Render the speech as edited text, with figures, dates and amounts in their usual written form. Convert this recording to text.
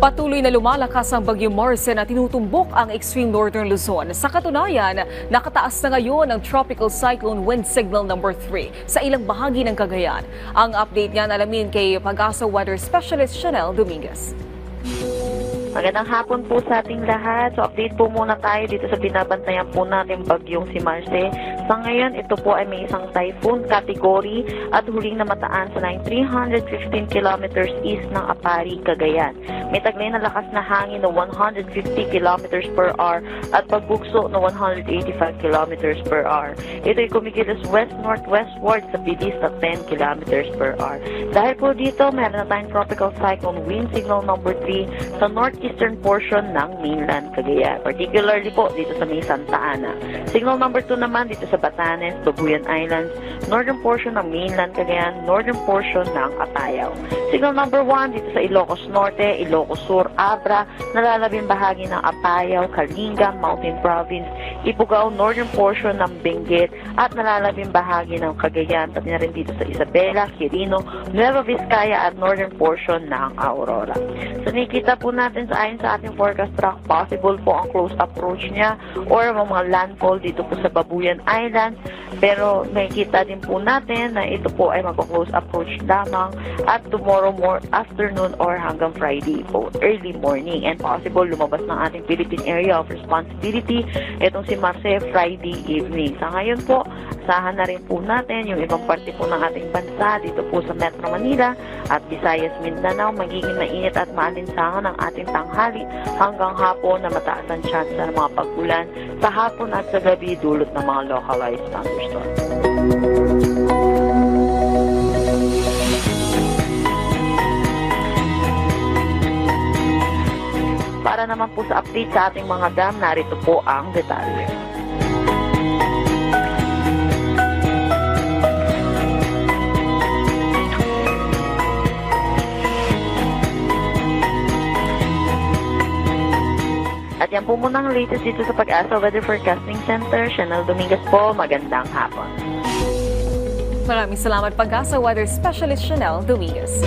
Patuloy na lumalakas ang Bagyo Maricel na tinutumbok ang extreme northern Luzon. Sa katunayan, nakataas na ngayon ang Tropical Cyclone Wind Signal number 3 sa ilang bahagi ng Cagayan. Ang update niyan alamin kay Pag-asa Weather Specialist Chanel Dominguez. Magandang hapon po sa ating lahat. So update po muna tayo dito sa binabantayan po natin bagyong si Maricel. Sa ngayon, ito po ay may isang typhoon category at huling namataan sa line 315 kilometers east ng Apari, Cagayan. May taglay na lakas na hangin na 150 kilometers per hour at pagbugso na 185 kilometers per hour. Ito ay kumikilos west-northwestward sa bilis na 10 kilometers per hour. Dahil po dito, meron na tayong Tropical Cyclone Wind Signal number 3 sa northeastern portion ng mainland Cagayan, particularly po dito sa may Santa Ana. Signal number 2 naman dito sa Batanes, Babuyan Islands, northern portion ng mainland Cagayan, northern portion ng Apayao. Signal number 1 dito sa Ilocos Norte, Ilocos Sur, Abra, nalalabing bahagi ng Apayao, Kalinga, Mountain Province, Ifugao, northern portion ng Benguet, at nalalabing bahagi ng Cagayan, pati na rin dito sa Isabela, Quirino, Nueva Vizcaya, at northern portion ng Aurora. So nakikita po natin ayon sa ating forecast track, possible po ang close approach niya or mga landfall dito po sa Babuyan Islands. Pero makikita din po natin na ito po ay mag-close approach lamang at tomorrow afternoon or hanggang Friday po, early morning. And possible lumabas ng ating Philippine Area of Responsibility itong si Maricel Friday evening. Sa ngayon po, asahan na rin po natin yung ibang parte po ng ating bansa dito po sa Metro Manila at Visayas, Mindanao. Magiging mainit at maalinsangan ang ating tanghali hanggang hapon na mataas ang chance ng mga pag-ulan sa hapon at sa gabi dulot ng mga localized thunderstorms. Para naman po sa update sa ating mga dam, narito po ang detalye. At yan po muna ang latest dito sa Pag-asa Weather Forecasting Center. Chanel Dominguez po, magandang hapon. Maraming salamat Pag-asa Weather Specialist Chanel Dominguez.